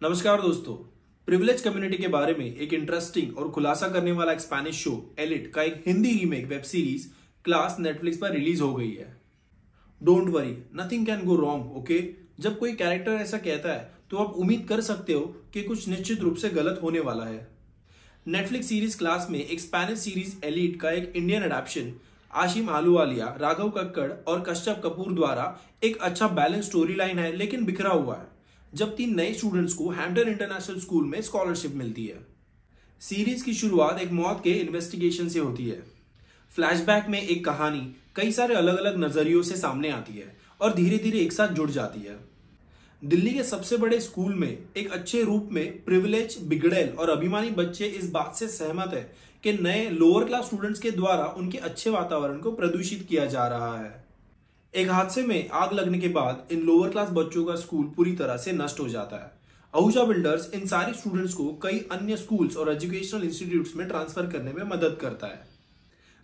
नमस्कार दोस्तों। Privilege community के बारे में एक इंटरेस्टिंग और खुलासा करने वाला एक स्पेनिश शो एलिट का एक Hindi remake web series class Netflix पर रिलीज हो गई है। Don't worry, nothing can go wrong, okay. जब कोई कैरेक्टर ऐसा कहता है तो आप उम्मीद कर सकते हो कि कुछ निश्चित रूप से गलत होने वाला है। नेटफ्लिक्स सीरीज क्लास में एक स्पेनिश सीरीज एलिट का एक इंडियन एडेप्शन आशिम आलूवालिया, राघव कक्कड़ और कश्यप कपूर द्वारा एक अच्छा बैलेंस स्टोरी लाइन है, लेकिन बिखरा हुआ है। जब 3 नए स्टूडेंट्स को हैम्पटन इंटरनेशनल स्कूल में स्कॉलरशिप मिलती है। सीरीज की शुरुआत एक मौत के इन्वेस्टिगेशन से होती है। फ्लैशबैक में एक कहानी कई सारे अलग अलग नजरियों से सामने आती है और धीरे धीरे एक साथ जुड़ जाती है। दिल्ली के सबसे बड़े स्कूल में एक अच्छे रूप में प्रिविलेज, बिगड़ैल और अभिमानी बच्चे इस बात से सहमत है कि नए लोअर क्लास स्टूडेंट्स के द्वारा उनके अच्छे वातावरण को प्रदूषित किया जा रहा है। एक हादसे में आग लगने के बाद इन लोअर क्लास बच्चों का स्कूल पूरी तरह से नष्ट हो जाता है। आहूजा बिल्डर्स इन सारे स्टूडेंट्स को कई अन्य स्कूल्स और एजुकेशनल इंस्टीट्यूट्स में ट्रांसफर करने में मदद करता है।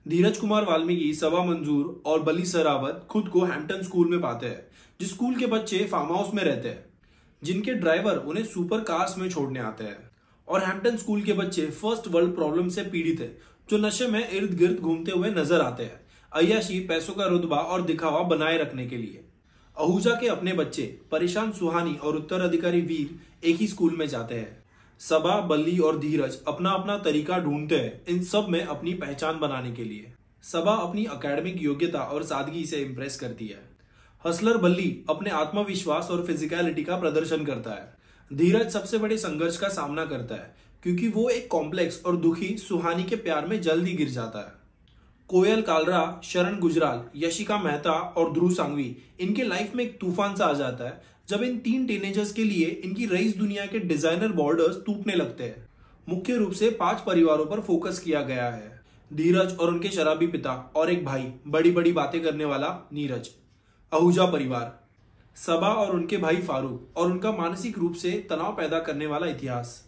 धीरज कुमार वाल्मीकि, सबा मंजूर और बली सरावत खुद को हैम्पटन स्कूल में पाते हैं, जिस स्कूल के बच्चे फार्म हाउस में रहते हैं, जिनके ड्राइवर उन्हें सुपर कार्स में छोड़ने आते हैं। और हैम्पटन स्कूल के बच्चे फर्स्ट वर्ल्ड प्रॉब्लम से पीड़ित है, जो नशे में इर्द गिर्द घूमते हुए नजर आते हैं, अय्याशी, पैसों का रुतबा और दिखावा बनाए रखने के लिए। आहूजा के अपने बच्चे परेशान सुहानी और उत्तराधिकारी वीर एक ही स्कूल में जाते हैं। सबा, बल्ली और धीरज अपना अपना तरीका ढूंढते हैं इन सब में अपनी पहचान बनाने के लिए। सबा अपनी एकेडमिक योग्यता और सादगी से इंप्रेस करती है। हसलर बल्ली अपने आत्मविश्वास और फिजिकलिटी का प्रदर्शन करता है। धीरज सबसे बड़े संघर्ष का सामना करता है, क्योंकि वो एक कॉम्प्लेक्स और दुखी सुहानी के प्यार में जल्दी गिर जाता है। कोयल कालरा, शरण गुजराल, यशिका मेहता और ध्रुव सांघवी इनके लाइफ में एक तूफान सा आ जाता है जब इन 3 टीनेजर्स के लिए इनकी रईस दुनिया के डिजाइनर बॉर्डर्स टूटने लगते हैं। मुख्य रूप से 5 परिवारों पर फोकस किया गया है। धीरज और उनके शराबी पिता और एक भाई, बड़ी बड़ी बातें करने वाला नीरज। आहूजा परिवार, सबा और उनके भाई फारूक और उनका मानसिक रूप से तनाव पैदा करने वाला इतिहास।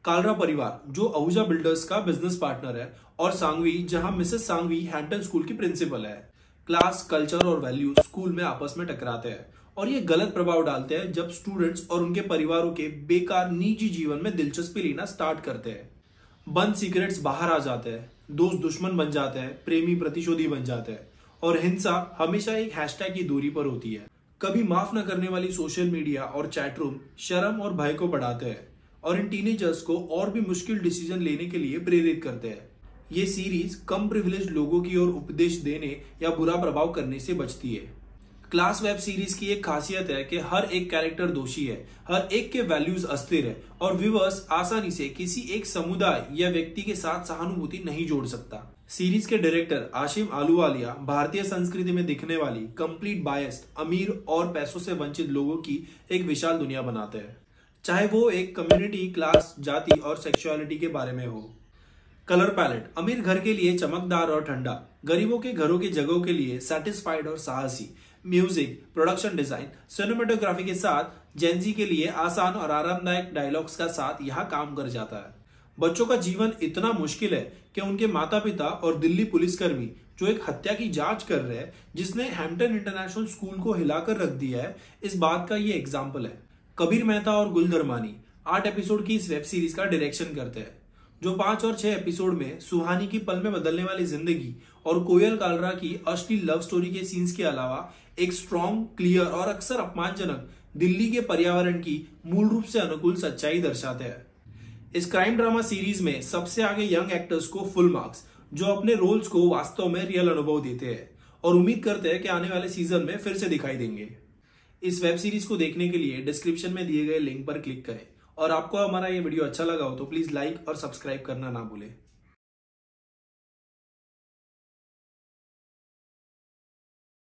कालरा परिवार, जो आहूजा बिल्डर्स का बिजनेस पार्टनर है, और सांघवी, जहां मिसेस सांघवी हैम्पटन स्कूल की प्रिंसिपल है। क्लास, कल्चर और वैल्यूज स्कूल में आपस में टकराते हैं और ये गलत प्रभाव डालते हैं जब स्टूडेंट्स और उनके परिवारों के बेकार निजी जीवन में दिलचस्पी लेना स्टार्ट करते हैं। बंद सीक्रेट्स बाहर आ जाते हैं, दोस्त दुश्मन बन जाते हैं, प्रेमी प्रतिशोधी बन जाते हैं और हिंसा हमेशा एक हैशटैग की दूरी पर होती है। कभी माफ न करने वाली सोशल मीडिया और चैट रूम शर्म और भय को बढ़ाते हैं और इन टीनेजर्स को और भी मुश्किल डिसीजन लेने के लिए प्रेरित करते हैं। ये सीरीज कम प्रिविलेज लोगों की ओर उपदेश देने या बुरा प्रभाव करने से बचती है। क्लास वेब सीरीज की एक खासियत है कि हर एक कैरेक्टर दोषी है, हर एक के वैल्यूज अस्थिर है और व्यूअर्स आसानी से किसी एक समुदाय या व्यक्ति के साथ सहानुभूति नहीं जोड़ सकता। सीरीज के डायरेक्टर आशिम आलूवालिया भारतीय संस्कृति में दिखने वाली कंप्लीट बायस्ड, अमीर और पैसों से वंचित लोगों की एक विशाल दुनिया बनाते हैं, चाहे वो एक कम्युनिटी, क्लास, जाति और सेक्सुअलिटी के बारे में हो। कलर पैलेट, अमीर घर के लिए चमकदार और ठंडा, गरीबों के घरों की जगहों के लिए सैटिस्फाइड और साहसी। म्यूजिक, प्रोडक्शन डिजाइन, सिनेमेटोग्राफी के साथ जेंजी के लिए आसान और आरामदायक डायलॉग्स का साथ यहाँ काम कर जाता है। बच्चों का जीवन इतना मुश्किल है कि उनके माता पिता और दिल्ली पुलिसकर्मी, जो एक हत्या की जांच कर रहे हैं जिसने हैम्पटन इंटरनेशनल स्कूल को हिलाकर रख दिया है, इस बात का ये एग्जाम्पल है। कबीर मेहता और गुलदरमानी 8 एपिसोड की इस वेब सीरीज का डायरेक्शन करते हैं, जो 5 और 6 एपिसोड में सुहानी की पल में बदलने वाली जिंदगी और कोयल कालरा की अश्लील लव स्टोरी के सीन्स के अलावा एक स्ट्रॉन्ग, क्लियर और अक्सर अपमानजनक दिल्ली के पर्यावरण की मूल रूप से अनुकूल सच्चाई दर्शाते हैं। इस क्राइम ड्रामा सीरीज में सबसे आगे यंग एक्टर्स को फुल मार्क्स, जो अपने रोल्स को वास्तव में रियल अनुभव देते हैं और उम्मीद करते हैं कि आने वाले सीजन में फिर से दिखाई देंगे। इस वेब सीरीज को देखने के लिए डिस्क्रिप्शन में दिए गए लिंक पर क्लिक करें और आपको हमारा ये वीडियो अच्छा लगा हो तो प्लीज लाइक और सब्सक्राइब करना ना भूलें।